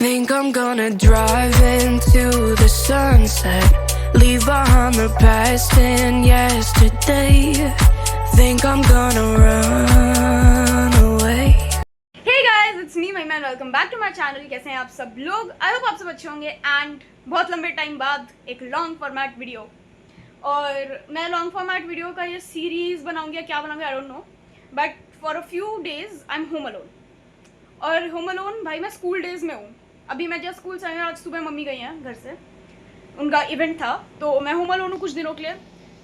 Think I'm gonna drive into the sunset, leave behind the past and yesterday. Think I'm gonna run away. Hey guys, it's me महिमा and welcome back to my channel. कैसे हैं आप सब लोग? I hope आप सब अच्छे होंगे and बहुत लंबे टाइम बाद एक लॉन्ग फॉर्मेट वीडियो। और मैं लॉन्ग फॉर्मेट वीडियो का ये सीरीज बनाऊंगी या क्या बनाऊंगी आई don't no, but for a few days I am home alone. और होम अलोन भाई मैं स्कूल डेज में हूँ। अभी मैं जब स्कूल से आई हूँ, आज सुबह मम्मी गई हैं घर से, उनका इवेंट था, तो मैं होम अलोन हूँ कुछ दिनों के लिए।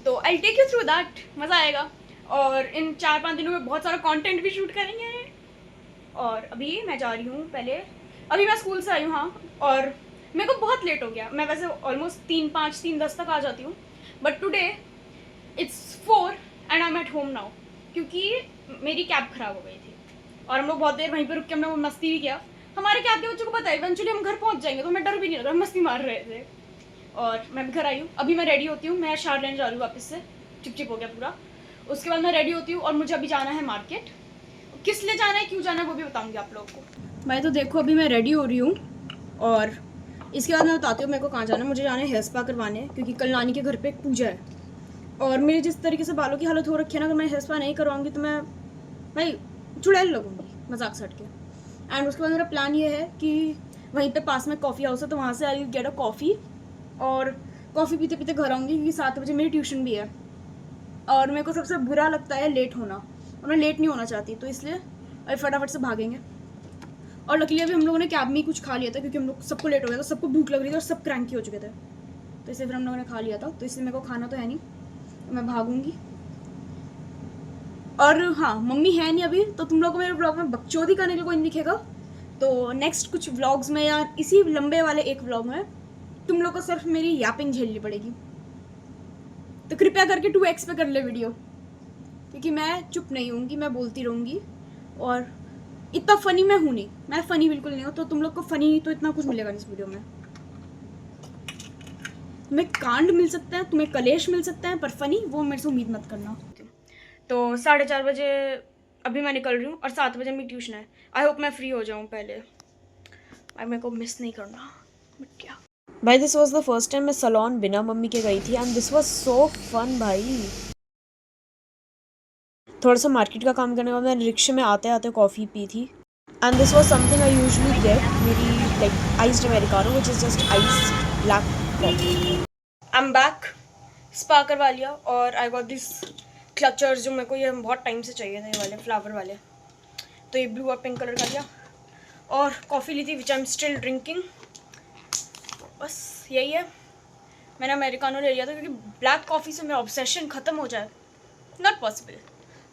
तो I take you through that, मज़ा आएगा। और इन 4-5 दिनों में बहुत सारा कंटेंट भी शूट करेंगे। और अभी मैं जा रही हूँ, पहले अभी मैं स्कूल से आई हूँ, हाँ। और मेरे को बहुत लेट हो गया, मैं वैसे ऑलमोस्ट 3:05-3:10 तक आ जाती हूँ, but today it's 4 and I M at home now, क्योंकि मेरी कैब ख़राब हो गई थी और हम लोग बहुत देर वहीं पर रुक के हमने वो मस्ती भी किया। हमारे कैब के बच्चों को पता है इवेंचुअली हम घर पहुँच जाएंगे, तो हमें डर भी नहीं लगा, हम मस्ती मार रहे थे। और मैं भी घर आई हूँ, अभी मैं रेडी होती हूँ, मैं शार लेने जा रही हूँ वापस से, चिप हो गया पूरा। उसके बाद मैं रेडी होती हूँ और मुझे अभी जाना है मार्केट। किस लिए जाना है, क्यों जाना है, वो भी बताऊंगी आप लोगों को। भाई तो देखो अभी मैं रेडी हो रही हूँ और इसके बाद मैं बताती हूँ मेरे को कहाँ जाना है। मुझे जाना है हेयर स्पा करवाने, क्योंकि कल नानी के घर पे एक पूजा है। और मेरे जिस तरीके से बालों की हालत हो रखी है ना, अगर मैं हेयर स्पा नहीं करवाऊंगी तो मैं भाई चुड़ैल लगूंगी, मजाक सट के। एंड उसके बाद मेरा प्लान ये है कि वहीं पे पास में कॉफ़ी हाउस है, तो वहाँ से आई गेट अ कॉफ़ी और कॉफ़ी पीते पीते घर आऊँगी, क्योंकि 7 बजे मेरी ट्यूशन भी है। और मेरे को सबसे बुरा लगता है लेट होना, और मैं लेट नहीं होना चाहती, तो इसलिए अभी फटाफट से भागेंगे। और लकीली अभी हम लोगों ने कैब में ही कुछ खा लिया था, क्योंकि हम लोग सबको लेट हो गया था, सबको भूख लग रही थी और सब क्रैंकी हो चुके थे, तो इसलिए फिर हम लोगों ने खा लिया था। तो इसलिए मेरे को खाना तो है नहीं, तो मैं भागूंगी। और हाँ, मम्मी है नहीं अभी, तो तुम लोग को मेरे ब्लॉग में बकचोदी करने के लिए कोई नहीं दिखेगा। तो नेक्स्ट कुछ व्लॉग्स में या इसी लंबे वाले एक व्लॉग में तुम लोग को सिर्फ मेरी यापिंग झेलनी पड़ेगी। तो कृपया करके 2x पे कर ले वीडियो, क्योंकि मैं चुप नहीं होंगी, मैं बोलती रहूँगी। और इतना फ़नी मैं हूँ नहीं, मैं फ़नी बिल्कुल नहीं हूँ, तो तुम लोग को फ़नी तो इतना कुछ मिलेगा नहीं इस वीडियो में। तुम्हें कांड मिल सकता है, तुम्हें कलेश मिल सकता है, पर फ़नी वो मेरे से उम्मीद मत करना। तो 4:30 बजे अभी मैं निकल रही हूँ और 7 बजे मेरी ट्यूशन है। आई होप मैं फ्री हो जाऊँ पहले, भाई मेरे को मिस नहीं करना, बट क्या भाई। This was the first time मैं सलोन बिना मम्मी के गई थी and this was so fun भाई। थोड़ा सा मार्केट का काम करने के बाद मैंने रिक्शे में आते आते कॉफ़ी पी थी and this was something I usually get, मेरी like iced americano which is just ice black coffee. I am back, spa करवा लिया और आई गॉट दिस क्लचर्स, जो मेरे को ये बहुत टाइम से चाहिए थे, ये वाले फ्लावर वाले। तो ये ब्लू और पिंक कलर का लिया और कॉफ़ी ली थी विच आई एम स्टिल ड्रिंकिंग। बस यही है, मैंने अमेरिकानो ले लिया था क्योंकि ब्लैक कॉफ़ी से मेरा ऑब्सेशन ख़त्म हो जाए, नॉट पॉसिबल।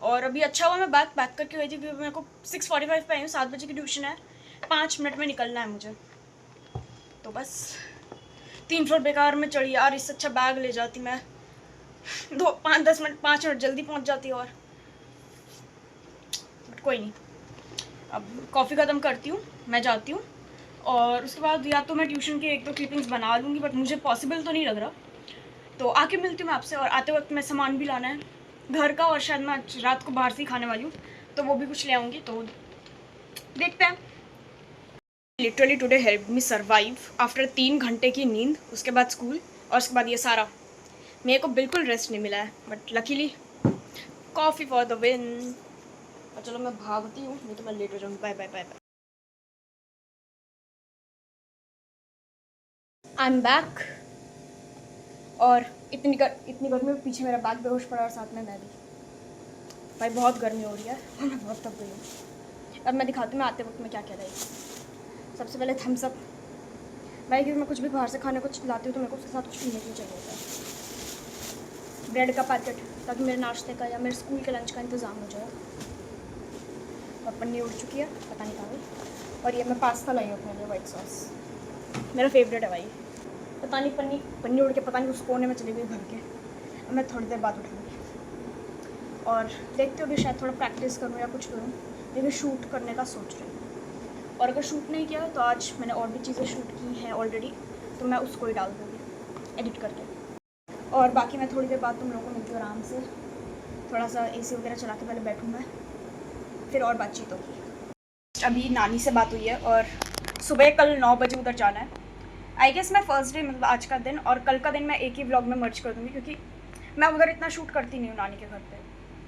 और अभी अच्छा हुआ मैं बैक करके गई थी, क्योंकि मेरे को 6:45 पे आई हूँ, 7 बजे की ट्यूशन है, 5 मिनट में निकलना है मुझे। तो बस 3 फ्लोर बेकार में चढ़ी यार, इससे अच्छा बैग ले जाती मैं, 5 मिनट जल्दी पहुँच जाती। और बट कोई नहीं, अब कॉफ़ी ख़त्म करती हूँ, मैं जाती हूँ। और उसके बाद या तो मैं ट्यूशन के 1-2 क्लिपिंग्स बना लूँगी, बट मुझे पॉसिबल तो नहीं लग रहा। तो आके मिलती हूँ मैं आपसे। और आते वक्त मैं सामान भी लाना है घर का, और शायद मैं रात को बाहर से ही खाने वाली हूँ, तो वो भी कुछ ले आऊँगी, तो देखते हैं। Literally today help me survive after 3 घंटे की नींद, उसके बाद स्कूल और उसके बाद ये सारा। मेरे को बिल्कुल रेस्ट नहीं मिला है, but luckily coffee for the win. और चलो मैं भागती हूँ, नहीं तो मैं लेट हो जाऊँगी। Bye bye bye bye. I am back. और इतनी गर्मी में पीछे मेरा बैग बेहोश पड़ा और साथ में मैं भी। भाई बहुत गर्मी हो रही है और मैं बहुत थक गई हूँ। अब मैं दिखाती हूँ मैं आते वक्त में क्या क्या रही। सबसे पहले थम्स अप भाई, क्योंकि मैं कुछ भी बाहर से खाने कुछ लाती हूँ तो मेरे को उसके साथ कुछ पीने के लिए चाहिए होता है। ब्रेड का पैकेट, ताकि मेरे नाश्ते का या मेरे स्कूल के लंच का इंतज़ाम हो जाए। और पन्नी उड़ चुकी है, पता नहीं कहाँ गई। और ये मैं पास्ता लाई हूँ अपने लिए, वाइट सॉस, मेरा फेवरेट है भाई। पता नहीं पन्नी उड़ के पता नहीं उस कोने में चली गई भर के। अब मैं थोड़ी देर बाद उठाऊँगी और देखते हो कि शायद थोड़ा प्रैक्टिस करूँ या कुछ करूँ, लेकिन शूट करने का सोच रही हूँ। और अगर शूट नहीं किया तो आज मैंने और भी चीज़ें शूट की हैं ऑलरेडी, तो मैं उसको ही डाल दूँगी एडिट करके। और बाकी मैं थोड़ी देर बाद तुम लोगों को मिलती हूँ आराम से, थोड़ा सा AC वगैरह चला के पहले बैठूँ मैं, फिर और बातचीत होगी। अभी नानी से बात हुई है और सुबह कल 9 बजे उधर जाना है। आई गेस मैं फर्स्ट डे मतलब आज का दिन और कल का दिन मैं एक ही व्लॉग में मर्ज कर दूँगी, क्योंकि मैं उधर इतना शूट करती नहीं हूँ नानी के घर पे।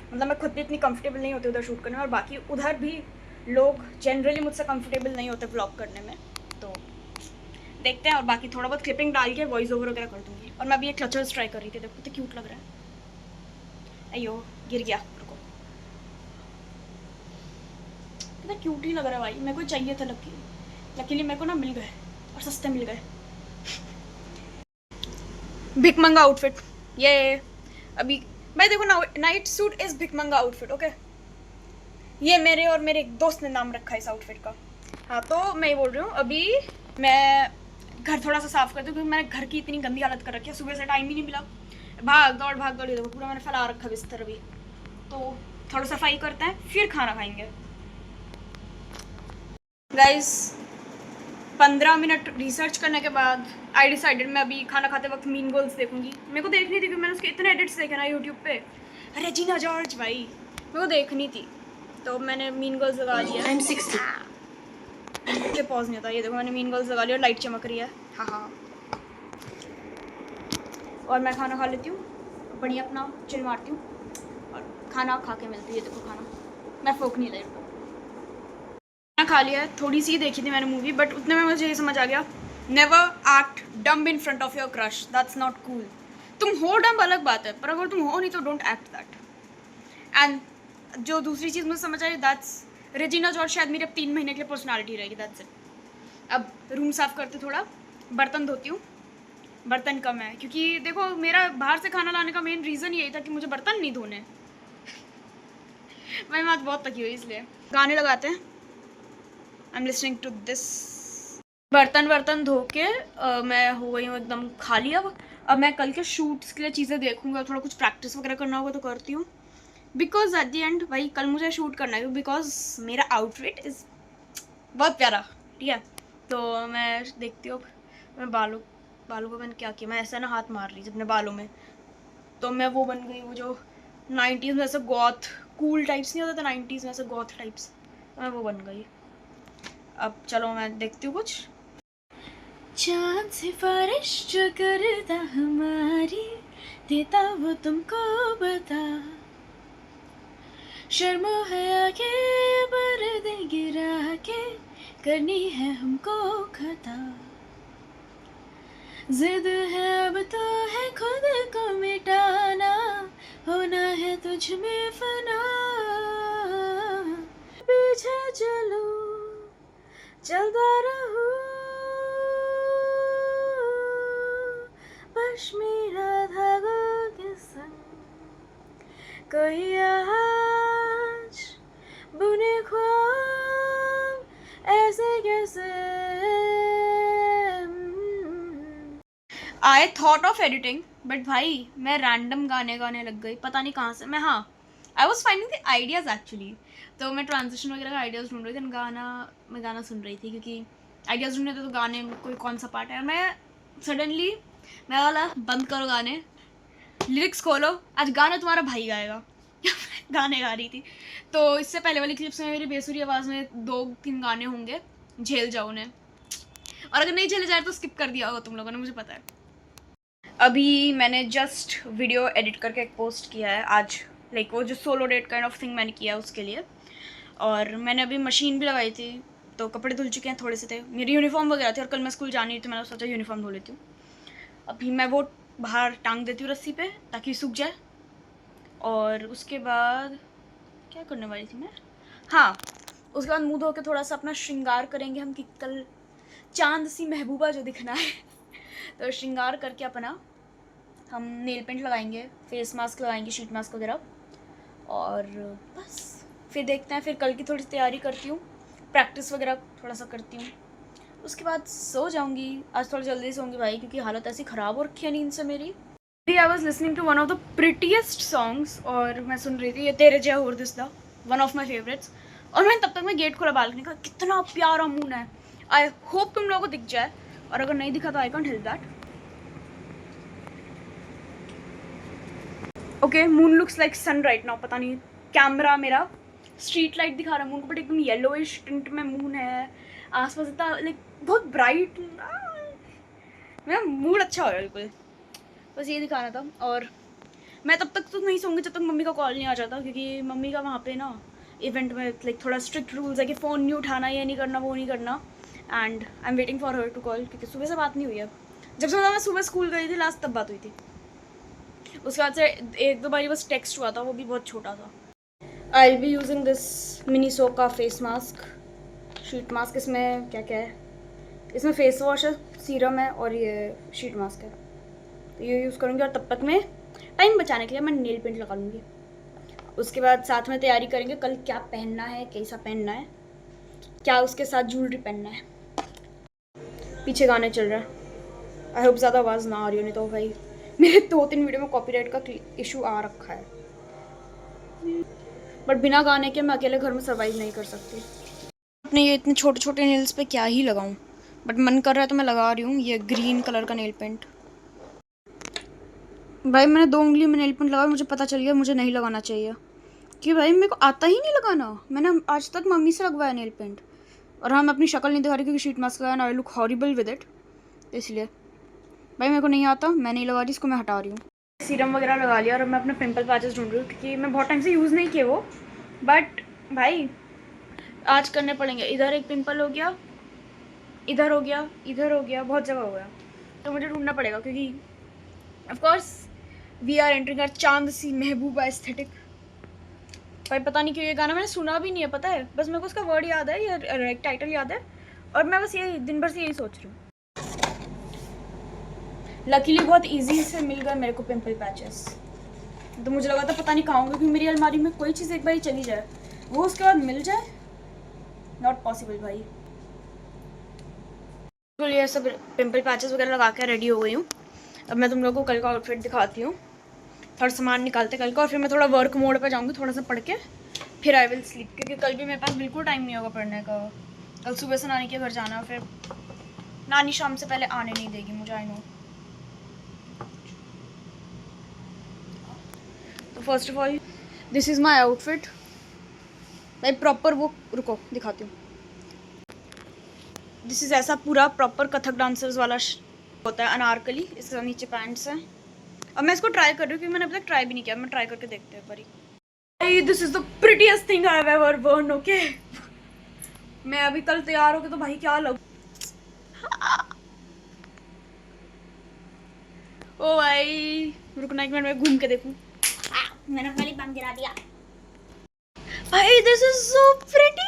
मतलब मैं खुद भी इतनी कंफर्टेबल नहीं होती उधर शूट करने में, और बाकी उधर भी लोग जनरली मुझसे कंफर्टेबल नहीं होते व्लॉग करने में। तो देखते हैं, और बाकी थोड़ा बहुत क्लिपिंग डाल के वॉइस ओवर वगैरह कर दूँगी। और मैं अभी एक क्लचर्स ट्राई कर रही थी, देखो कितना क्यूट लग रहा है। अयो गिर गया, रुको। कितना क्यूट ही लग रहा है भाई, मेरे को चाहिए था लकीली मेरे को ना मिल गए, और सस्ते मिल गए। भिकमंगा आउटफिट ये अभी भाई देखो ना, नाइट सूट इज भिकमंगा आउटफिट। ओके, ये मेरे और मेरे एक दोस्त ने नाम रखा है इस आउटफिट का। हाँ, तो मैं ये बोल रही हूँ, अभी मैं घर थोड़ा सा साफ करती हूँ, क्योंकि मैंने घर की इतनी गंदी हालत कर रखी है, सुबह से टाइम ही नहीं मिला। भाग दौड़ ये देखो पूरा मैंने फैला रखा बिस्तर अभी। तो थोड़ा सफाई करते हैं, फिर खाना खाएंगे। गाइस 15 मिनट रिसर्च करने के बाद आई डिसाइडेड मैं अभी खाना खाते वक्त मीन गर्ल्स देखूंगी। मेरे को देखनी थी, क्योंकि मैंने उसके इतने एडिट्स देखे ना यूट्यूब पे। रेजिना जॉर्ज भाई मेरे को देखनी थी, तो मैंने मीन गर्ल्स लगा लिया। मुझे पॉज नहीं होता। ये देखो मैंने मीन गर्ल्स लगा लिया और लाइट चमक रही है। हाँ, और मैं खाना खा लेती हूँ, बढ़िया अपना चिल मारती हूँ, और खाना खा के मिलती है। देखो खाना मैं फोक नहीं ले रही, खाना खा लिया है। थोड़ी सी देखी थी मैंने मूवी, बट उतने में मुझे ये समझ आ गया, never act dumb in front of your crush, that's not cool. तुम हो डम्ब अलग बात है, पर अगर तुम हो नहीं तो डोंट एक्ट दैट। एंड जो दूसरी चीज़ मुझे समझ आई, दैट्स रेजिना जॉर्ज शायद मेरी अब 3 महीने के लिए पर्सनालिटी रहेगी, दैट्स इट। अब रूम साफ करते, थोड़ा बर्तन धोती हूँ। बर्तन कम है, क्योंकि देखो मेरा बाहर से खाना लाने का मेन रीज़न यही था कि मुझे बर्तन नहीं धोने। मेरी बात बहुत तकी हुई, इसलिए गाने लगाते हैं। I am listening to this. बर्तन धो के मैं हो गई हूँ एकदम खाली। अब मैं कल के शूट्स के लिए चीज़ें देखूँगा, थोड़ा कुछ प्रैक्टिस वगैरह करना होगा तो करती हूँ, बिकॉज एट दी एंड भाई कल मुझे शूट करना है, बिकॉज मेरा आउटफिट इज़ बहुत प्यारा, ठीक है। तो मैं देखती हूँ, मैं बालों को मैंने क्या किया, मैं ऐसा ना हाथ मार रही थी अपने बालों में, तो मैं वो बन गई, वो जो 90s में ऐसा गॉथ कूल टाइप्स नहीं होता था 90s में, ऐसा गॉथ टाइप्स, मैं वो बन गई। अब चलो मैं देखती हूँ कुछ। चांद सिफारिश जो करता हमारी, देता वो तुमको बता, शर्मो है आके पर्दे गिरा के, करनी है हमको खता, जिद है अब तो है खुद को मिटाना, होना है तुझ में फना, पीछे चलो चलता रहूं, पश्मीना धागों के संग, कोई आज बुने ख्वाब ऐसे कैसे। I thought of editing, but भाई मैं रैंडम गाने गाने लग गई, पता नहीं कहाँ से। मैं I was finding the ideas actually, तो मैं ट्रांजिशन वगैरह का आइडियाज़ ढूंढ रही थी, मैं गाना सुन रही थी, क्योंकि आइडियाज़ ढूंढने थे तो गाने में कोई कौन सा पार्ट है। और मैं सडनली मैं वाला बंद करो गाने, लिरिक्स खोलो, आज गाना तुम्हारा भाई गाएगा। गाने गा रही थी, तो इससे पहले वाली क्लिप्स में मेरी बेसुरी आवाज़ में 2-3 गाने होंगे, झेल जाओ उन्हें, और अगर नहीं झेले जाए तो स्किप कर दिया होगा तुम लोगों ने, मुझे पता है। अभी मैंने जस्ट वीडियो एडिट करके एक पोस्ट किया है आज, लाइक वो जो solo date kind of thing मैंने किया उसके लिए, और मैंने अभी मशीन भी लगाई थी, तो कपड़े धुल चुके हैं, थोड़े से थे, मेरी यूनिफॉर्म वगैरह थी, और कल मैं स्कूल जानी थी, तो मैंने सोचा यूनिफॉर्म धो लेती हूँ। अभी मैं वो बाहर टांग देती हूँ रस्सी पे, ताकि सूख जाए। और उसके बाद क्या करने वाली थी मैं, हाँ, उसके बाद मुँह धो के थोड़ा सा अपना श्रृंगार करेंगे हम, कि कल चांद सी महबूबा जो दिखना है। तो श्रृंगार करके अपना हम नेल पेंट लगाएंगे, फेस मास्क लगाएंगे, शीट मास्क वगैरह, और बस फिर देखते हैं। फिर कल की थोड़ी सी तैयारी करती हूँ, प्रैक्टिस वगैरह थोड़ा सा करती हूँ, उसके बाद सो जाऊँगी। आज थोड़ा जल्दी सोऊंगी भाई, क्योंकि हालत ऐसी ख़राब हो रखी है नींद से मेरी। I was listening to one of the prettiest songs, और मैं सुन रही थी ये तेरे जय होर दिसदा, वन ऑफ माई फेवरेट्स। और मैंने तब तक मैं गेट खोला बालकनी का, कितना प्यारा मून है। आई होप तुम लोगों को दिख जाए, और अगर नहीं दिखा तो I can't help that. Okay, moon looks like sun right now. पता नहीं कैमरा मेरा स्ट्रीट लाइट दिखा रहा है मून को, बट एकदम येलोइश टिंट में मून है। आसपास इतना लाइक बहुत ब्राइट, मेरा मूड अच्छा हो रहा है बिल्कुल। बस ये दिखाना था। और मैं तब तक तो नहीं सोऊंगी जब तक मम्मी का कॉल नहीं आ जाता, क्योंकि मम्मी का वहाँ पे ना इवेंट में लाइक थोड़ा स्ट्रिक्ट रूल्स है कि फ़ोन नहीं उठाना, ये नहीं करना, वो नहीं करना। And I am waiting for her to call, क्योंकि सुबह से बात नहीं हुई है। जब से मैं सुबह स्कूल गई थी लास्ट तब बात हुई थी। उसके बाद से एक दो बारी बस टेक्स्ट हुआ था, वो भी बहुत छोटा था। I will be using this Miniso का फेस मास्क, शीट मास्क। इसमें क्या क्या है, इसमें फेस वॉश है, सीरम है और ये शीट मास्क है। तो ये यूज़ करूँगी और तब तक मैं टाइम बचाने के लिए मैं नेल पेंट लगा लूँगी। उसके बाद साथ में तैयारी करेंगे कल क्या पहनना है, कैसा पहनना है, क्या उसके साथ ज्वेलरी पहनना है। पीछे गाने चल रहा है, आई होप ज़्यादा आवाज़ ना आ रही हो, नहीं तो भाई मेरे 2-3 वीडियो में कॉपीराइट का इशू आ रखा है। बट बिना गाने के मैं अकेले घर में सर्वाइव नहीं कर सकती। अपने ये इतने छोटे छोटे नेल्स पे क्या ही लगाऊं, बट मन कर रहा है तो मैं लगा रही हूँ ये ग्रीन कलर का नेल पेंट। भाई मैंने 2 उंगली में नेल पेंट लगाया, मुझे पता चल गया मुझे नहीं लगाना चाहिए, कि भाई मेरे को आता ही नहीं लगाना। मैंने आज तक मम्मी से लगवाया नेल पेंट, और हाँ मैं अपनी शक्ल नहीं दिखा रही क्योंकि शीट मास्क लगाया, I look horrible with it, इसलिए भाई मेरे को नहीं आता, मैं नहीं लगा रही, इसको मैं हटा रही हूँ। सीरम वगैरह लगा लिया और मैं अपने पिंपल पैचेस ढूंढ रही हूँ, क्योंकि मैं बहुत टाइम से यूज़ नहीं किए वो, बट भाई आज करने पड़ेंगे। इधर एक पिंपल हो गया, इधर हो गया, इधर हो गया, बहुत जगह हो गया, तो मुझे ढूंढना पड़ेगा, क्योंकि of course we are entering our चांद सी महबूबा एस्थेटिक। भाई पता नहीं क्यों ये गाना मैंने सुना भी नहीं है, पता है, बस मेरे को उसका वर्ड याद है, ये टाइटल याद है, और मैं बस यही दिन भर से यही सोच रही हूँ। लकीली बहुत इजी से मिल गए मेरे को पिंपल पैचेस, तो मुझे लगा था पता नहीं कहाँ होंगे, क्योंकि मेरी अलमारी में कोई चीज़ एक बार चली जाए वो उसके बाद मिल जाए, नॉट पॉसिबल भाई। तो ये सब पिंपल पैचेस वगैरह लगा के रेडी हो गई हूँ। अब मैं तुम लोगों को कल का आउटफिट दिखाती हूँ, थोड़ा सामान निकालते कल का, और फिर मैं थोड़ा वर्क मोड पे जाऊँगी, थोड़ा सा पढ़ के फिर आई विल स्लीप, क्योंकि कल भी मेरे पास बिल्कुल टाइम नहीं होगा पढ़ने का। कल सुबह से नानी के घर जाना, फिर नानी शाम से पहले आने नहीं देगी मुझे, आई नो। तो first of all this is my outfit भाई, प्रॉपर वो, रुको दिखाती हूँ। दिस इज़ ऐसा पूरा प्रॉपर कथक डांसर्स वाला होता है, अनारकली, इसके नीचे पैंट्स हैं। अब मैं इसको ट्राई कर रही हूँ क्योंकि मैंने अभी तक ट्राई भी नहीं किया, मैं ट्राई करके देखते हैं भाई। This is the prettiest thing I have ever worn, okay. मैं अभी कल तैयार होके तो भाई क्या लगूं, ओ भाई रुकना एक मिनट, मैं घूम के देखूं। मैंने अपना लिप बाम गिरा दिया भाई, दिस इज सो प्रिटी।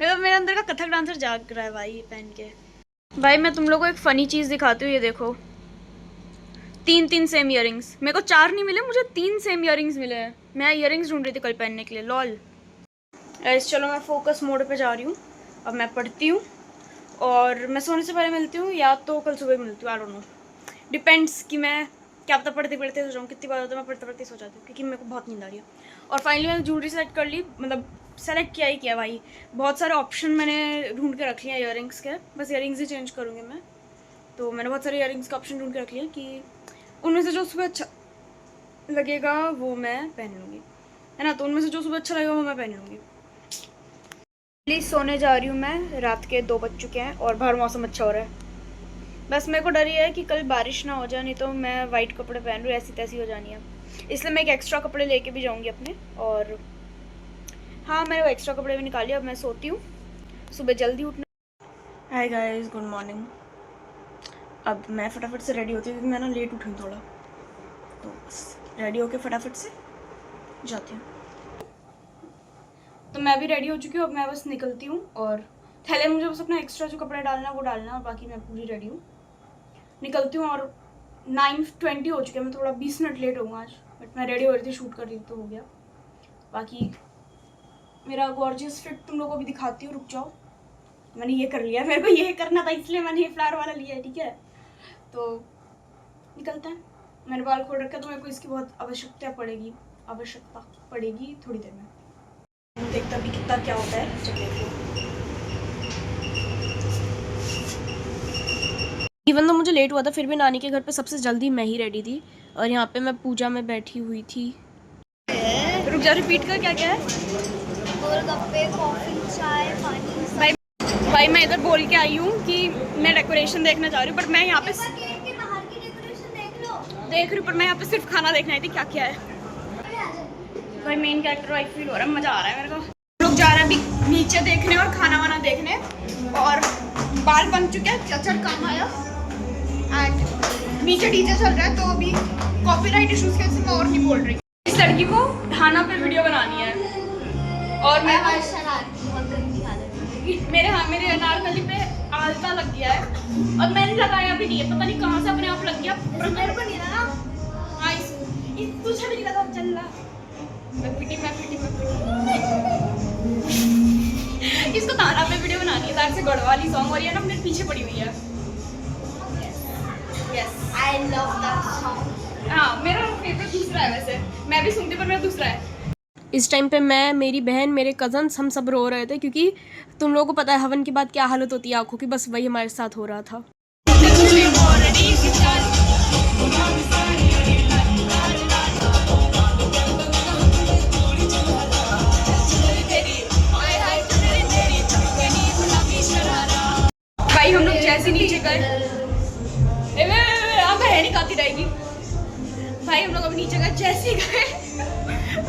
मेरे अंदर का कथक डांसर जाग रहा है भाई ये पहन के। भाई मैं तुम लोगों को एक फ़नी चीज़ दिखाती हूँ, ये देखो 3 सेम ईयरिंग्स, मेरे को 4 नहीं मिले, मुझे 3 सेम ईयरिंग्स मिले हैं। मैं ईयरिंग्स ढूंढ रही थी कल पहनने के लिए, लॉल। चलो मैं फोकस मोड पे जा रही हूँ, अब मैं पढ़ती हूँ, और मैं सोने से पहले मिलती हूँ या तो कल सुबह मिलती हूँ, आई डोंट नो, डिपेंड्स कि मैं क्या पता पढ़ते पढ़ते सो जाऊँ, कितनी बार होता है मैं पढ़ते पढ़ते सो जाती हूँ, क्योंकि मेरे को बहुत नींद आ रही है। और फाइनली मैंने ज्वेलरी सेलेक्ट कर ली, मतलब सेलेक्ट किया ही किया भाई, बहुत सारे ऑप्शन मैंने ढूंढ के रख लिया ईयरिंग्स के, बस ईयरिंग्स ही चेंज करूँगी मैं। तो मैंने बहुत सारे ईयरिंग्स का ऑप्शन ढूंढ के रख लिया कि उनमें से जो सुबह अच्छा लगेगा वो मैं पहन लूँगी, है ना। तो उनमें से जो सुबह अच्छा लगेगा वो मैं पहन लूँगी। प्लीज़ सोने जा रही हूँ मैं, रात के 2 बज चुके हैं और बाहर मौसम अच्छा हो रहा है। बस मेरे को डर ये है कि कल बारिश ना हो जाए, नहीं तो मैं वाइट कपड़े पहन रही हूँ, ऐसी तैसी हो जानी है, इसलिए मैं एक एक्स्ट्रा कपड़े लेके भी जाऊँगी अपने। और हाँ मैंने वो एक्स्ट्रा कपड़े भी निकाले, अब मैं सोती हूँ, सुबह जल्दी उठना। Hi guys, good morning. अब मैं फटाफट से रेडी होती हूँ क्योंकि मैं ना लेट उठी हूँ थोड़ा, तो बस रेडी होके फटाफट से जाती हूँ। तो मैं भी रेडी हो चुकी हूँ, अब मैं बस निकलती हूँ, और थैले मुझे बस अपना एक्स्ट्रा जो कपड़े डालना है वो डालना, और बाकी मैं पूरी रेडी हूँ, निकलती हूँ। और 9:20 हो चुके हैं, मैं थोड़ा 20 मिनट लेट हूँ आज, बट मैं रेडी हो रही थी, शूट कर रही तो हो गया। बाकी मेरा गॉर्जियस फिट तुम लोगों को भी दिखाती हूँ, रुक जाओ। मैंने ये कर लिया, मेरे को ये करना था इसलिए मैंने ये फ्लावर वाला लिया है, ठीक है। तो निकलते हैं, मैंने बाल खोल रखा है तो मेरे को इसकी बहुत आवश्यकता पड़ेगी थोड़ी देर में। देखता भी कितना क्या होता है, चल देखो। इवन तो मुझे लेट हुआ था, फिर भी नानी के घर पे सबसे जल्दी मैं ही रेडी थी, और यहाँ पे मैं पूजा में बैठी हुई थी। रुक जा, रिपीट कर, क्या क्या है? गोलगप्पे, कॉफी, चाय, पानी। भाई मैं इधर बोल के आई हूँ कि मैं डेकोरेशन देखना चाह रही हूँ, बट मैं यहाँ पे देख रही हूँ, पर मैं यहाँ पे सिर्फ खाना देखना आई थी क्या क्या है। भाई मेन कैरेक्टर वाइफ फील हो रहा है, मज़ा आ रहा है मेरे को। लोग जा रहे हैं अभी नीचे देखने और खाना वाना देखने, और बाल बन चुके हैं, चचड़ काम आया एंड नीचे डीजे चल रहा है, तो अभी कॉपीराइट इश्यूज की वजह से मैं और नहीं बोल रही। इस लड़की को ढाना पे वीडियो बनानी है और मैं मेरे अनारकली पे आलता लग गया है और मैंने लगाया भी नहीं है, पता नहीं कहाँ से अपने आप लग गया। पर मेरे को नहीं लगा, हाँ तुझे भी नहीं लगा। चल रहा मैं पिटी इसको ताना पे वीडियो बनानी है, तार से गढ़ वाली सॉन्ग, और ये ना मेरे पीछे पड़ी हुई है। Yes I love that song. हाँ मेरा फेवरेट दूसरा है, वैसे मैं भी सुनती पर मेरा दूसरा है। इस टाइम पे मैं, मेरी बहन, मेरे कज़न्स, हम सब रो रहे थे क्योंकि तुम लोगों को पता है हवन के बाद क्या हालत होती है आंखों की, बस वही हमारे साथ हो रहा था। भाई हम लोग जैसे नीचे गए, अब है नहीं खाती रहेगी। भाई हम लोग अब नीचे गए, जैसे गए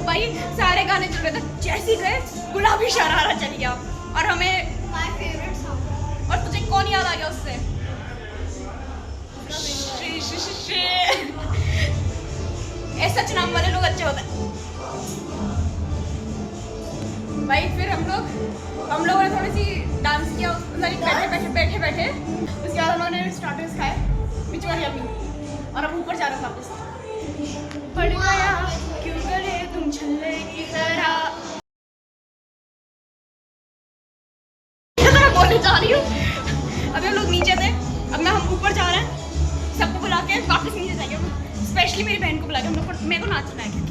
भाई सारे गाने चल रहे थे, जैसे गए गुलाबी शरारा चल गया और हमें माय फेवरेट सॉन्ग। और तुझे कौन याद आ गया उससे? सच नाम वाले लोग अच्छे होते हैं। भाई फिर हम लोगों ने थोड़ी सी डांस किया, बैठे उसके बाद हम लोगों ने स्टार्टर्स खाए, विच वर यम्मी, और अब ऊपर जा रहे हैं वापस। पड़ गया क्यों करे तुम छल्ले की तरह, मैं बोलने जा रही हूँ। अभी हम लोग नीचे थे, अब हम ऊपर जा रहे हैं, सबको बुला के वापस नीचे जाएंगे। स्पेशली मेरी बहन को बुला के हम लोग मेरे को नाचना है क्योंकि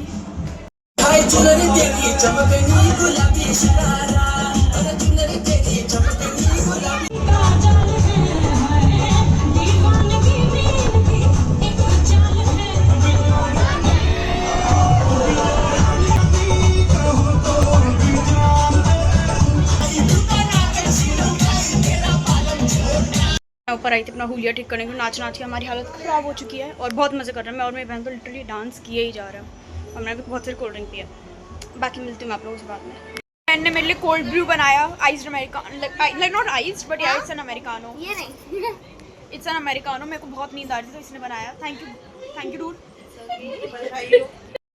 ऊपर आई थी अपना हुलिया ठीक करने के, नाच के हमारी हालत ख़राब हो चुकी है और बहुत मज़े कर रहे हैं। मैं और मेरी बहन तो लिटरली डांस किए ही जा रहे हैं। हमने भी बहुत सारी कोल्ड ड्रिंक पी है। बाकी मिलती हूँ आप लोगों से बाद में। बहन ने मेरे लिए कोल्ड ब्रू बनाया, iced americano, like not iced but या इट्स एन अमेरिकानो। ये नहीं इट्स एन अमेरिकानो। मेरे को बहुत नींद आ रही थी तो इसने बनाया। Thank you dude.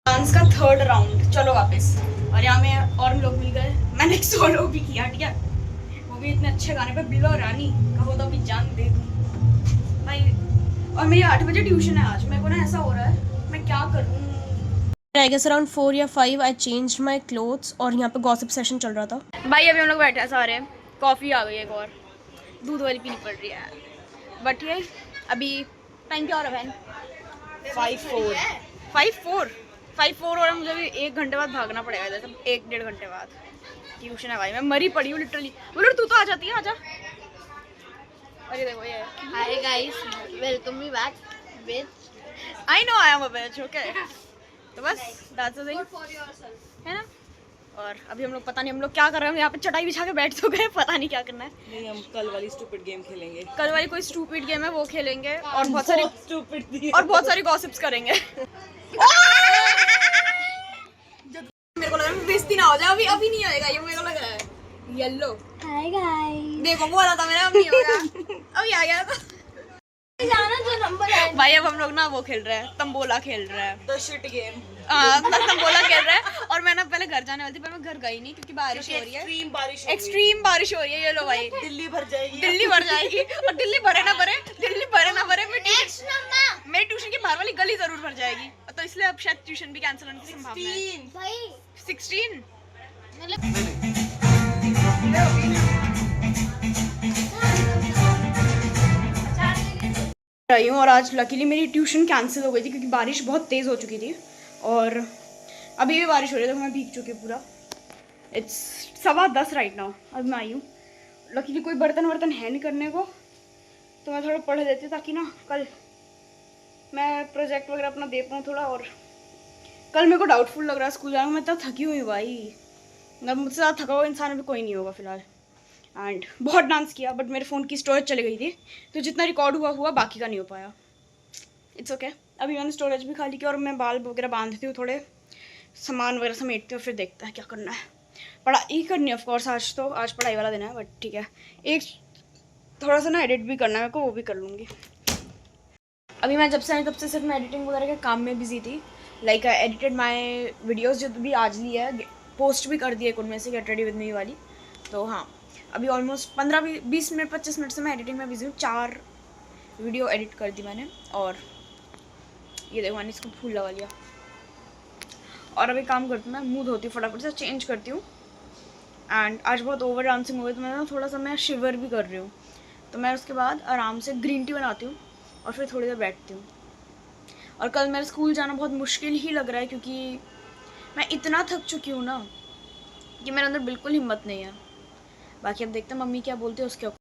डांस का थर्ड राउंड, चलो वापस। और यहाँ में और लोग मिल गए, मैंने एक सोलो भी किया, ठीक है, वो भी इतने अच्छे गाने पे, बिल्लो रानी कहो तो अभी जान दे दूँ भाई। और मेरी 8 बजे ट्यूशन है आज, मेरे को ना ऐसा हो रहा है मैं क्या करूँ। I guess around 4 या 5 I changed my clothes और यहाँ पे गॉसिप सेशन चल रहा था। भाई अभी हम लोग बैठे हैं सारे, कॉफ़ी आ गई है, एक और दूध वाली पीनी पड़ रही है, बट ये अभी टाइम क्या हो रहा है बहन? 5-4 हो रहा है। मुझे अभी 1 घंटे बाद भागना पड़ेगा इधर, 1-1.5 घंटे बाद ट्यूशन है। भाई मैं मरी पड़ी हूँ लिटरली। बोलो तू तो आ जाती है, आजा। अरे देखो ये, hi guys, welcome me back with, I know I am a bitch, okay. तो बस दैट्स द थिंग, है ना। और अभी हम लोग पता नहीं हम लोग क्या कर रहे हैं, यहाँ पे चटाई बिछा के बैठ तो गए, पता नहीं क्या करना है। नहीं, हम कल वाली स्टूपिड गेम खेलेंगे। कल वाली कोई स्टूपिड गेम है वो खेलेंगे और बहुत सारी गॉसिप्स करेंगे। मेरे को लग रहा है बेइज्जती ना हो जाए, अभी नहीं आएगा ये, मेरे को लग रहा है। येलो हाय गाइस, देखो बोला था मैंने, अब नहीं होगा। अभी आ गया था जाना जो नंबर है। भाई अब हम लोग ना वो खेल रहे हैं, तंबोला खेल रहे हैं, द शिट गेम। तंबोला खेल रहे हैं। और मैं ना पहले घर जाने वाली थी पर मैं घर गई नहीं क्योंकि बारिश हो रही है, एक्सट्रीम बारिश हो रही है। ये लो भाई, दिल्ली भर जाएगी और दिल्ली भरे ना भरे मेरी ट्यूशन की बाहर वाली गली जरूर भर जाएगी, तो इसलिए अब शायद ट्यूशन भी कैंसिल होने की संभावना है। 16 रही हूँ। और आज लकीली मेरी ट्यूशन कैंसिल हो गई थी क्योंकि बारिश बहुत तेज़ हो चुकी थी और अभी भी बारिश हो रही है, तो मैं भीग चुकी हूँ पूरा। It's 10:15 right now. अब मैं आई हूँ, लकीली कोई बर्तन है नहीं करने को, तो मैं थोड़ा पढ़ लेती हूँ ताकि ना कल मैं प्रोजेक्ट वगैरह अपना दे पाऊँ थोड़ा। और कल मेरे को डाउटफुल लग रहा है स्कूल जाना, मैं इतना थकी हुई भाई। अगर मुझसे ज़्यादा थका हुआ इंसान अभी कोई नहीं होगा फिलहाल। एंड बहुत डांस किया, बट मेरे फ़ोन की स्टोरेज चली गई थी, तो जितना रिकॉर्ड हुआ बाकी का नहीं हो पाया। It's okay. अभी मैंने स्टोरेज भी खाली की और मैं बाल वगैरह बांधती हूँ, थोड़े सामान वगैरह समेटती हूँ, फिर देखते हैं क्या करना है। पढ़ाई करनी है ऑफकोर्स, आज पढ़ाई वाला दिन है, बट ठीक है। एक थोड़ा सा ना एडिट भी करना है मेरे को, वो भी कर लूँगी। अभी मैं जब से आई तब से सिर्फ मैं एडिटिंग वगैरह के काम में बिजी थी। Like I edited my videos जो भी आज ली है, पोस्ट भी कर दी है उनमें से, गेट रेडी विद मी वाली। तो हाँ, अभी ऑलमोस्ट 15-20 मिनट 25 मिनट से मैं एडिटिंग में बिजी हूँ। 4 वीडियो एडिट कर दी मैंने, और ये देखो मैंने इसको फूल लगा लिया। और अभी काम करती हूँ, मैं मुँह धोती हूँ, फटाफट से चेंज करती हूँ। एंड आज बहुत ओवर डांसिंग हो गई, तो मैं ना थोड़ा सा मैं शिवर भी कर रही हूँ। तो मैं उसके बाद आराम से ग्रीन टी बनाती हूँ और फिर थोड़ी देर बैठती हूँ। और कल मेरे स्कूल जाना बहुत मुश्किल ही लग रहा है, क्योंकि मैं इतना थक चुकी हूँ ना कि मेरे अंदर बिल्कुल हिम्मत नहीं है। बाकी अब देखते हैं मम्मी क्या बोलते हैं उसके ऊपर।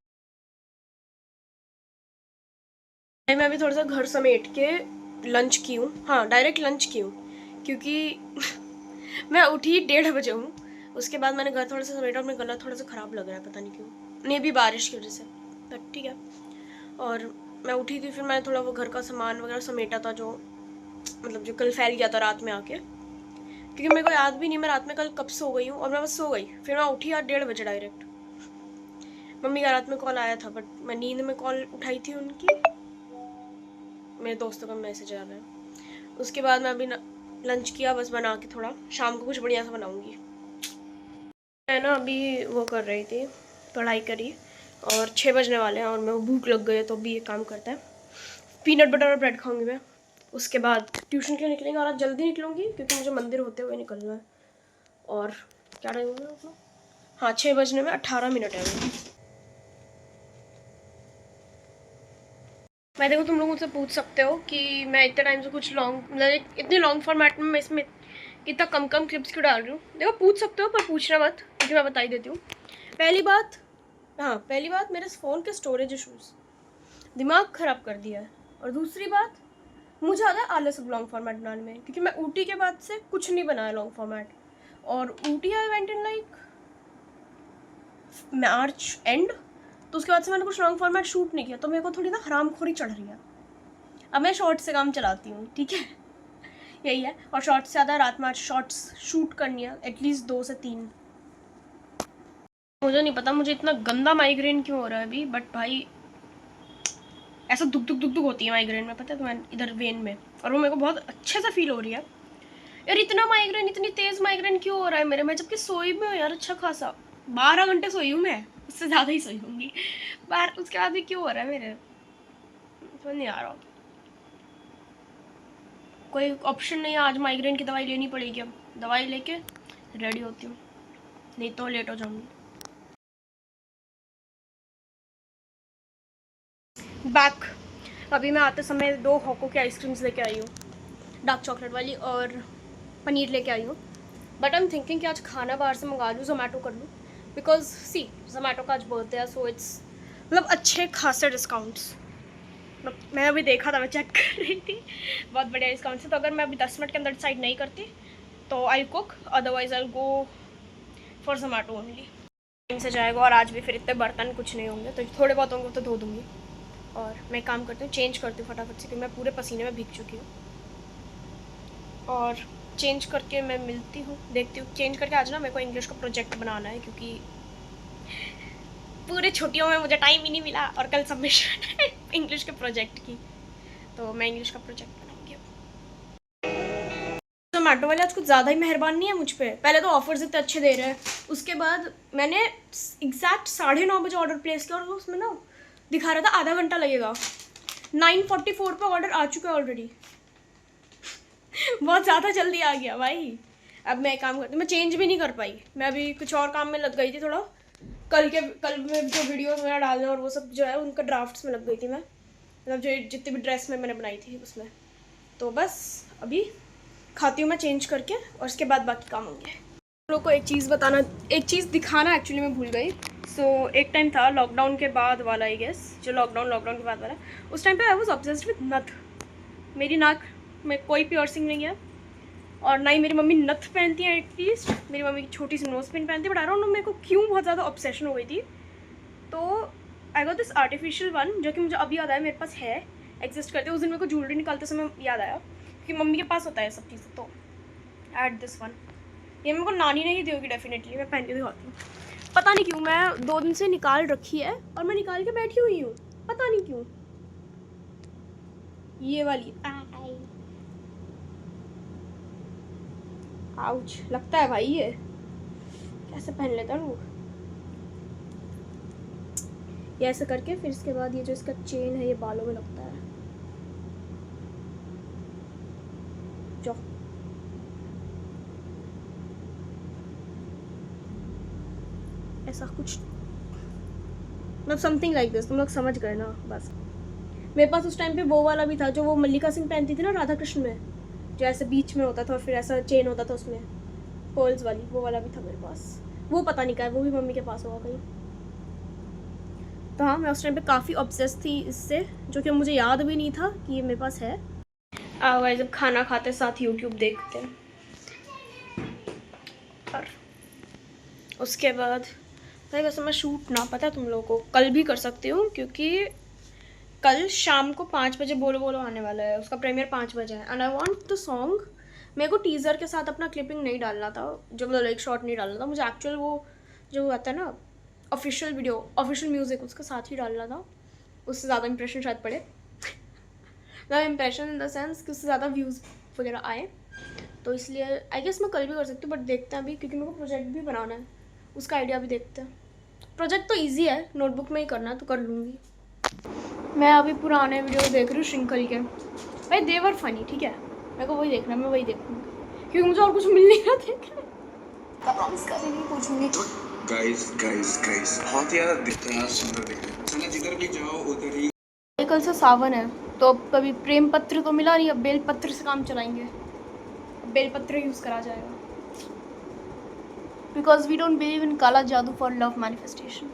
मैं अभी थोड़ा सा घर समेट के लंच की हूँ। हाँ, डायरेक्ट लंच की हूँ, क्योंकि मैं उठी 1:30 बजे हूँ। उसके बाद मैंने घर थोड़ा सा समेटा और मेरा गला थोड़ा सा ख़राब लग रहा है, पता नहीं क्यों, नहीं भी बारिश की वजह से, बट ठीक है। और मैं उठी थी, फिर मैंने थोड़ा वो घर का सामान वगैरह समेटा था, जो मतलब जो कल फैल गया था रात में आके, क्योंकि मेरे को याद भी नहीं मैं रात में कल कब सो गई हूँ। और मैं बस सो गई, फिर मैं उठी यार 1:30 बजे डायरेक्ट। मम्मी का रात में कॉल आया था, बट मैं नींद में कॉल उठाई थी उनकी, मेरे दोस्तों का मैसेज आ रहा है। उसके बाद मैं अभी लंच किया, बस बना के थोड़ा शाम को कुछ बढ़िया सा बनाऊंगी। मैं ना अभी वो कर रही थी, पढ़ाई करी, और 6 बजने वाले हैं और मेरे को भूख लग गई है, तो अभी ये काम करता है। पीनट बटर और ब्रेड खाऊंगी मैं। उसके बाद ट्यूशन के लिए निकलेंगे, और आज जल्दी निकलूंगी क्योंकि मुझे मंदिर होते हुए निकलना है। और क्या टाइम होगा अपना? हाँ, 6 बजने में 18 मिनट है अभी। मैं देखो, तुम लोग मुझसे पूछ सकते हो कि मैं इतने टाइम से कुछ लॉन्ग, मतलब इतने लॉन्ग फॉर्मेट में मैं इसमें इतना कम क्लिप्स क्यों डाल रही हूँ। देखो, पूछ सकते हो पर पूछना मत, क्योंकि मैं बता ही देती हूँ। पहली बात मेरे फ़ोन के स्टोरेज इशूज़ दिमाग ख़राब कर दिया है। और दूसरी बात, मुझे आता है आलस लॉन्ग फॉर्मेट बनाने में, क्योंकि मैं ऊटी के बाद से कुछ नहीं बनाया लॉन्ग फॉर्मेट। और Ooty I went in like March and, तो उसके बाद से मैंने कुछ लॉन्ग फॉर्मेट शूट नहीं किया, तो मेरे को थोड़ी ना हरामखोरी चढ़ रही है। अब मैं शॉर्ट्स से काम चलाती हूँ, ठीक है, यही है। और शॉर्ट्स से ज़्यादा रात में आज शॉर्ट्स शूट करनी है, एटलीस्ट 2 से 3। मुझे नहीं पता मुझे इतना गंदा माइग्रेन क्यों हो रहा है अभी, बट भाई ऐसा दुख होती है माइग्रेन में, पता है तुम्हें, इधर वेन में, और वो मेरे को बहुत अच्छे से फील हो रही है। यार इतना माइग्रेन, इतनी तेज़ माइग्रेन क्यों हो रहा है मेरे में, जबकि सोई में हो यार अच्छा खासा, 12 घंटे सोई हूँ मैं, उससे ज़्यादा ही सोई होंगी बाहर, उसके बाद भी क्यों हो रहा है मेरे, समझ नहीं आ रहा। कोई ऑप्शन नहीं है, आज माइग्रेन की दवाई लेनी पड़ेगी। अब दवाई लेके रेडी होती हूँ, नहीं तो लेट हो जाऊँगी। बैक, अभी मैं आते समय 2 हॉको की आइसक्रीम्स लेके आई हूँ, डार्क चॉकलेट वाली, और पनीर लेके आई हूँ। बट आई एम थिंकिंग कि आज खाना बाहर से मंगा लूँ, जोमेटो कर लूँ, बिकॉज सी जोमेटो का आज बर्थडे है, सो इट्स मतलब अच्छे खासे डिस्काउंट्स। मतलब मैं अभी देखा था, मैं चेक कर रही थी, बहुत बढ़िया डिस्काउंट से। तो अगर मैं अभी 10 मिनट के अंदर डिसाइड नहीं करती तो I cook, otherwise I go for Zomato only. Time से जाएगा, और आज भी फिर इतने बर्तन कुछ नहीं होंगे, तो थोड़े बहुत होंगे तो धो दूँगी। और मैं काम करती हूँ, चेंज करती हूँ फटाफट से, क्योंकि मैं पूरे पसीने में भीग चुकी हूँ। और चेंज करके मैं मिलती हूँ, देखती हूँ। चेंज करके आज ना मेरे को इंग्लिश का प्रोजेक्ट बनाना है, क्योंकि पूरे छुट्टियों में मुझे टाइम ही नहीं मिला, और कल सबमिशन है इंग्लिश के प्रोजेक्ट की, तो मैं इंग्लिश का प्रोजेक्ट बनाऊँगी। जोमेटो वाले आज कुछ ज़्यादा ही मेहरबान नहीं है मुझ पर। पहले तो ऑफर्स इतने अच्छे दे रहे हैं, उसके बाद मैंने एग्जैक्ट 9:30 बजे ऑर्डर प्लेस किया, और उसमें ना दिखा रहा था आधा घंटा लगेगा। 9:44 पे ऑर्डर आ चुका है ऑलरेडी बहुत ज़्यादा जल्दी आ गया भाई। अब मैं काम करती हूँ, मैं चेंज भी नहीं कर पाई, मैं अभी कुछ और काम में लग गई थी थोड़ा। कल में जो वीडियोस वगैरह डालने और वो सब जो है उनका ड्राफ्ट्स में लग गई थी मैं, मतलब जो जितनी भी ड्रेस में मैंने बनाई थी उसमें। तो बस अभी खाती हूँ मैं चेंज करके, और उसके बाद बाकी काम होंगे। आप लोग को एक चीज़ बताना, एक चीज़ दिखाना एक्चुअली मैं भूल गई। सो एक टाइम था लॉकडाउन के बाद वाला, आई गेस, जो लॉकडाउन के बाद वाला, उस टाइम पे आई वाज ऑब्सेस्ड विद नथ। मेरी नाक में कोई पियर्सिंग नहीं है, और ना ही मेरी मम्मी नथ पहनती है, एटलीस्ट मेरी मम्मी की छोटी सी नोज पिन पहनती है, बट आई डोंट नो मेरे को क्यों बहुत ज़्यादा ऑब्सेशन हो गई थी तो I got this artificial one, जो कि मुझे अभी याद आया मेरे पास है, एग्जिस्ट करते। उस दिन मेरे को ज्वेलरी निकालते समय याद आया कि मम्मी के पास होता है सब चीज़ें, तो ऐड दिस वन। ये मेरे को नानी ने ही दी होगी डेफिनेटली, मैं पहन के दिखाती हूँ। पता नहीं क्यों मैं 2 दिन से निकाल रखी है और मैं निकाल के बैठी हुई हूँ, पता नहीं क्यों। ये वाली आउच लगता है भाई, ये कैसे पहन लेता है लोग। ये ऐसे करके फिर इसके बाद ये जो इसका चेन है ये बालों में लगता है। जो ऐसा कुछ मतलब समथिंग लाइक दिस, तुम लोग समझ गए ना। बस मेरे पास उस टाइम पे वो वाला भी था जो वो मल्लिका सिंह पहनती थी ना राधा कृष्ण में, जो ऐसे बीच में होता था और फिर ऐसा चेन होता था उसमें पर्ल्स वाली, वो वाला भी था मेरे पास। वो पता नहीं क्या है, वो भी मम्मी के पास होगा कहीं। तो हाँ, मैं उस टाइम पे काफ़ी ऑब्सेस थी इससे, जो कि मुझे याद भी नहीं था कि ये मेरे पास है। आओ जब खाना खाते साथ यूट्यूब देखते हैं, और उसके बाद भाई वैसे मैं शूट ना, पता है तुम लोगों को, कल भी कर सकती हूँ, क्योंकि कल शाम को 5 बजे बोलो बोलो आने वाला है, उसका प्रीमियर 5 बजे है। And I want the song. मेरे को टीज़र के साथ अपना क्लिपिंग नहीं डालना था, जो मतलब एक शॉट नहीं डालना था मुझे, एक्चुअल वो जो आता है ना ऑफिशियल वीडियो, ऑफिशियल म्यूज़िक, उसके साथ ही डालना था। उससे ज़्यादा इंप्रेशन शायद पड़े मतलब इंप्रेशन इन द सेंस कि उससे ज़्यादा व्यूज़ वगैरह आए, तो इसलिए आई गेस मैं कल भी कर सकती हूँ, बट देखते हैं अभी, क्योंकि मेरे को प्रोजेक्ट भी बनाना है, उसका आइडिया भी देखते हैं। प्रोजेक्ट तो ईजी है, नोटबुक में ही करना है, तो कर लूँगी। मैं अभी पुराने वीडियो देख रही हूँ श्रृंखल के, भाई देवर फनी, ठीक है, मेरे को वही देखना है, मैं वही देखूँगी, क्योंकि मुझे और कुछ मिल नहीं रहा देखने का। प्रॉमिस करेंगे, पूछूंगी। गाइस गाइस गाइस बहुत यार दिखते हैं, सुंदर दिखते हैं, चलो जिधर भी जाओ उधर ही। कल से सावन है, तो अब कभी प्रेम पत्र तो मिला नहीं, अब बेल पत्र से काम चलाएंगे। अब बेल पत्र यूज़ करा जाएगा, because we don't believe in काला जादू for love manifestation,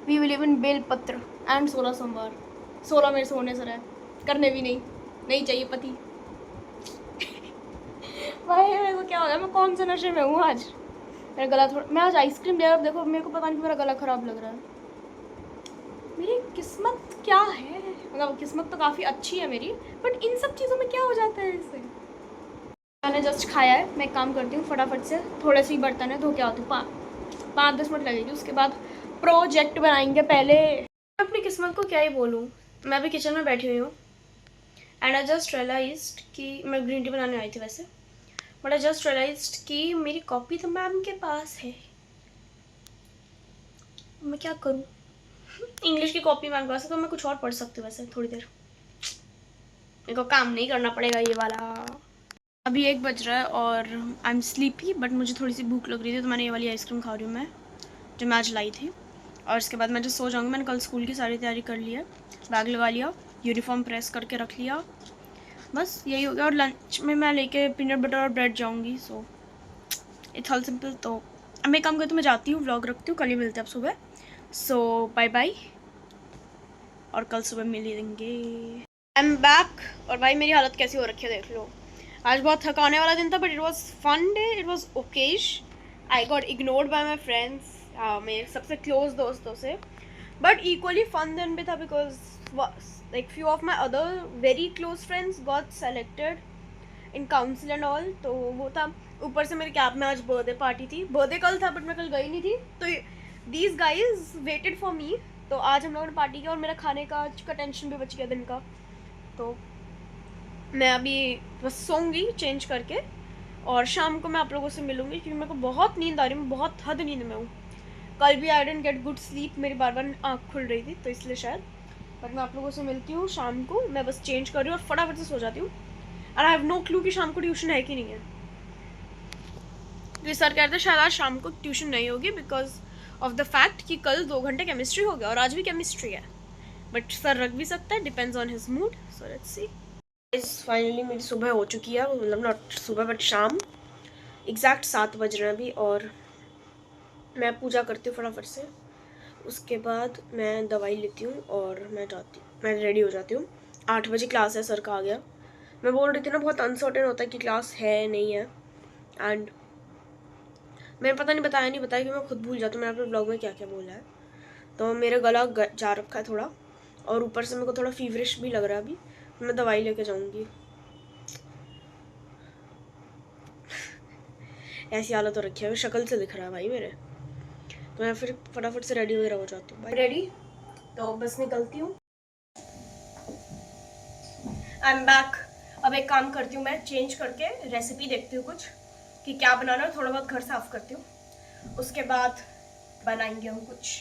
we believe in bel patra and 16 Somvar. 16 मेरे से होने सर है, करने भी नहीं चाहिए पति भाई मेरे को क्या हो गया, मैं कौन से नशे में हूँ आज। मेरा गला थोड़ा, मैं आज आइसक्रीम ले रहा हूँ, देखो मेरे को पता नहीं मेरा गला ख़राब लग रहा है। मेरी किस्मत क्या है, मतलब किस्मत तो काफ़ी अच्छी है मेरी, बट इन सब चीज़ों में क्या हो जाता है इससे। मैंने जस्ट खाया है, मैं एक काम करती हूँ फटाफट से, थोड़े से ही बर्तन है, धो के आती हूँ, 5-10 मिनट लगेगी, उसके बाद प्रोजेक्ट बनाएंगे। पहले अपनी किस्मत को क्या ही बोलूँ, मैं अभी किचन में बैठी हुई हूँ, एंड आई जस्ट रियलाइज्ड कि मैं ग्रीन टी बनाने आई थी वैसे, बट आई जस्ट रियलाइज्ड कि मेरी कॉपी तो मैम के पास है, मैं क्या करूँ। इंग्लिश की कॉपी मैम के पास है, तो मैं कुछ और पढ़ सकती हूँ वैसे थोड़ी देर, मेरे को काम नहीं करना पड़ेगा ये वाला। अभी 1 बज रहा है और आई एम स्लीपी, बट मुझे थोड़ी सी भूख लग रही थी, तो मैंने ये वाली आइसक्रीम खा रही हूँ मैं, जो मैं आज लाई थी, और इसके बाद मैं जो सो जाऊँगी। मैंने कल स्कूल की सारी तैयारी कर ली है, बैग लगा लिया, यूनिफॉर्म प्रेस करके रख लिया, बस यही हो गया। और लंच में मैं लेके पीनट बटर और ब्रेड जाऊँगी, सो इट्स ऑल सिंपल। तो अब मैं काम करती हूँ, मैं जाती हूँ, व्लॉग रखती हूँ, कल ही मिलते हैं अब सुबह। सो बाय बाय, और कल सुबह मिलेंगे। आई एम बैक, और भाई मेरी हालत कैसी हो रखी है देख लो। आज बहुत थकाने वाला दिन था, but it was fun day, it was okayish. I got ignored by my friends, मेरे सबसे क्लोज दोस्तों से, बट इक्वली फन दिन भी था, because like few of my other very close friends got selected in council and all, तो वो था। ऊपर से मेरे कैब में आज बर्थडे पार्टी थी, बर्थडे कल था बट मैं कल गई नहीं थी, तो these guys waited for me, तो आज हम लोगों ने पार्टी किया, और मेरा खाने का टेंशन भी बच गया दिन का। तो मैं अभी बस सोऊंगी चेंज करके, और शाम को मैं आप लोगों से मिलूंगी, क्योंकि मेरे को बहुत नींद आ रही है, मैं बहुत हद नींद में हूँ। कल भी आई डेंट गेट गुड स्लीप, मेरी बार बार आँख खुल रही थी, तो इसलिए शायद। बट मैं आप लोगों से मिलती हूँ शाम को, मैं बस चेंज कर रही हूँ और फटाफट से सो जाती हूँ। और आई हैव नो क्लू कि शाम को ट्यूशन है कि नहीं है, सर कहते हैं शायद आज शाम को ट्यूशन नहीं होगी, बिकॉज ऑफ द फैक्ट कि कल 2 घंटे केमिस्ट्री हो गया और आज भी केमिस्ट्री है, बट सर रख भी सकता है, depends on his mood, so let's see. Finally मेरी सुबह हो चुकी है, मतलब नॉट सुबह बट शाम, एग्जैक्ट 7 बज रहे हैं अभी, और मैं पूजा करती हूँ फटाफट से, उसके बाद मैं दवाई लेती हूँ और मैं रेडी हो जाती हूँ। 8 बजे क्लास है, सर का आ गया। मैं बोल रही थी ना बहुत अनसर्टेन होता है कि क्लास है नहीं है, एंड मैंने पता नहीं बताया कि मैं खुद भूल जाती हूँ मैंने अपने ब्लॉग में क्या क्या बोला है, तो मेरा गला जा रखा है थोड़ा, और ऊपर से मेरे को थोड़ा फीवरिश भी लग रहा है अभी। मैं दवाई लेके जाऊंगी। ऐसी हालत हो रखी है, शक्ल से दिख रहा है भाई मेरे। तो मैं फिर फटाफट से रेडी वगैरह हो जाती हूँ। रेडी, तो बस निकलती हूँ। आई एम बैक। अब एक काम करती हूँ, मैं चेंज करके रेसिपी देखती हूँ कुछ कि क्या बनाना है। थोड़ा बहुत घर साफ करती हूँ, उसके बाद बनाएंगे हम कुछ,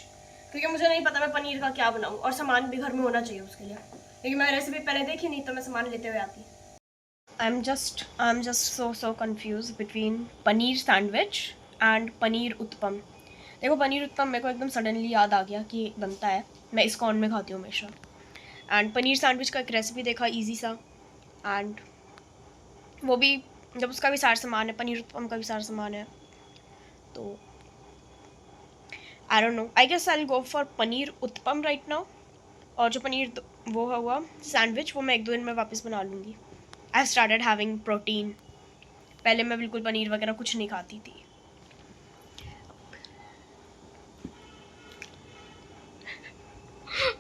क्योंकि मुझे नहीं पता मैं पनीर का क्या बनाऊँ, और सामान भी घर में होना चाहिए उसके लिए, क्योंकि मैं रेसिपी पहले देखी नहीं तो मैं सामान लेते हुए आती। I am just so confuse between paneer sandwich and paneer uttapam. देखो पनीर उत्पम मेरे को एकदम सडनली याद आ गया कि बनता है, मैं इसको ऑन में खाती हूँ हमेशा। एंड पनीर सैंडविच का एक रेसिपी देखा ईजी सा, एंड वो भी जब उसका भी सारा सामान है, पनीर उत्पम का भी सारा सामान है, तो I don't know, I guess I will go for paneer uttapam right now. और जो पनीर वो हुआ सैंडविच, वो मैं 1-2 दिन में वापस बना लूँगी। I started having protein. पहले मैं बिल्कुल पनीर वगैरह कुछ नहीं खाती थी।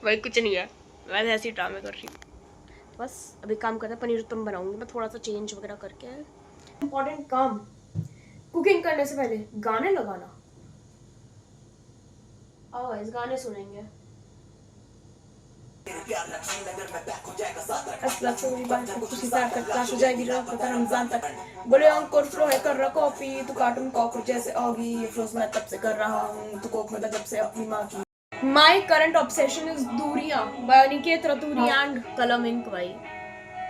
भाई कुछ नहीं है, मैं ऐसे ही ड्रामे कर रही हूँ। बस अभी काम करना है, पनीर उत्पम बनाऊंगी मैं थोड़ा सा चेंज वगैरह करके। इम्पोर्टेंट काम कुकिंग करने से पहले गाने लगाना। आओ इस गाने सुनेंगे। क्लास हो जाएगी रमजान तक। बोले अंकुर फ्लो है कर रहा कॉपी, तू कार्टून कॉकरोच जैसे होगी। ये फ्लोस मैं तब से कर रहा हूँ, तू कोक में जब से अपनी माँ की। माई करंट ऑब्सेशन इज दूरियां बाय अनिकेत रतूरी एंड कलम इंक। भाई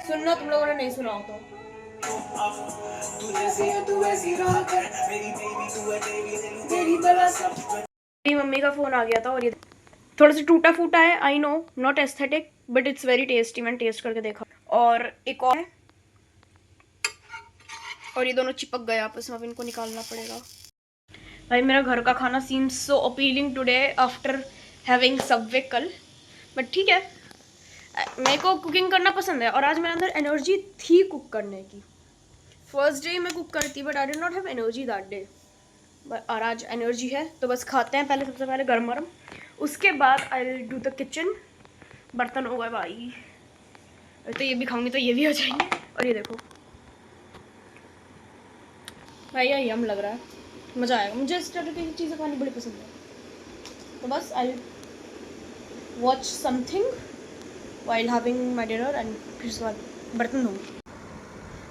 सुनना तुम लोगों ने नहीं सुना हो तो। मेरी मम्मी का फोन आ गया था, और ये थोड़ा सा टूटा फूटा है, I know, not aesthetic but it's very tasty. मैंने टेस्ट करके देखा। और एक और है, और ये दोनों चिपक गए आपस में, अब इनको निकालना पड़ेगा। भाई मेरा घर का खाना seems so appealing today after having Subway कल, बट ठीक है, मेरे को कुकिंग करना पसंद है, और आज मेरे अंदर एनर्जी थी कुक करने की। फर्स्ट डे मैं कुक करती, but I did not have energy that day, और आज एनर्जी है, तो बस खाते हैं पहले। सबसे पहले गरम गरम, उसके बाद I will do the kitchen. बर्तन हो गए भाई, तो ये भी खाऊंगी तो ये भी हो जाएंगे। और ये देखो भाई, ये यम लग रहा है, मज़ा आएगा। मुझे इस तरह की चीज़ें खानी बड़ी पसंद है। तो बस I watch something while having my dinner, and फिर उसके बाद बर्तन धोऊंगी।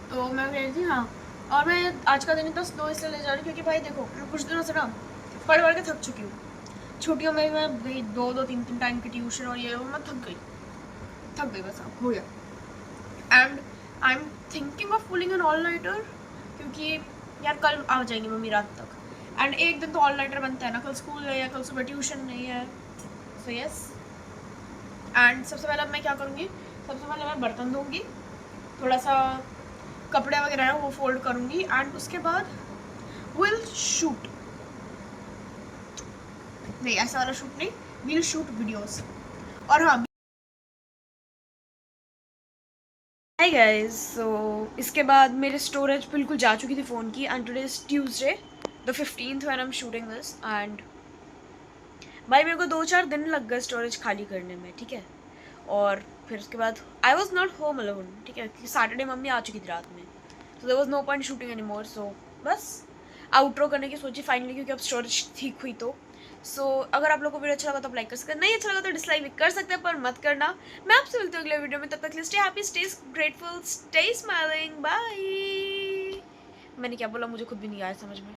तो मैं कह रही थी हाँ, और मैं आज का दिन इतना स्लो इसलिए ले जा रही हूँ क्योंकि भाई देखो मैं कुछ दिनों से ना पढ़ के थक चुकी हूँ। छुट्टियों में मैं गई 2-3 टाइम की ट्यूशन, और ये मैं थक गई बस, अब हो गया। And I am thinking of pulling an all nighter, क्योंकि यार कल आ जाएंगी मम्मी रात तक, एंड एक दिन तो ऑल नाइटर बनता है ना, कल स्कूल है या कल सुबह ट्यूशन नहीं है। सो यस, एंड सबसे पहले अब मैं क्या करूँगी, सबसे पहले मैं बर्तन धोऊंगी, थोड़ा सा कपड़े वगैरह है वो फोल्ड करूँगी, एंड उसके बाद विल शूट, नहीं ऐसा वाला शूट नहीं, विल शूट वीडियोस। और हाँ हाय गाइस, सो इसके बाद मेरे स्टोरेज बिल्कुल जा चुकी थी फ़ोन की, and today is Tuesday the 15th when I am shooting this. And भाई मेरे को 2-4 दिन लग गए स्टोरेज खाली करने में, ठीक है। और फिर उसके बाद I was not home alone, ठीक है, क्योंकि सैटरडे मम्मी आ चुकी थी रात में, so there was no point shooting any more. So बस आउटरो करने की सोची फाइनली, क्योंकि अब स्टोरेज ठीक हुई तो। सो अगर आप लोगों को वीडियो अच्छा लगा तो आप लाइक कर सकते हैं, नहीं अच्छा लगा तो डिसलाइक भी कर सकते हैं, पर मत करना। मैं आपसे मिलती हूँ अगले वीडियो में, तब तक stay happy, stay grateful, stay smiling, bye. मैंने क्या बोला मुझे खुद भी नहीं आया समझ में।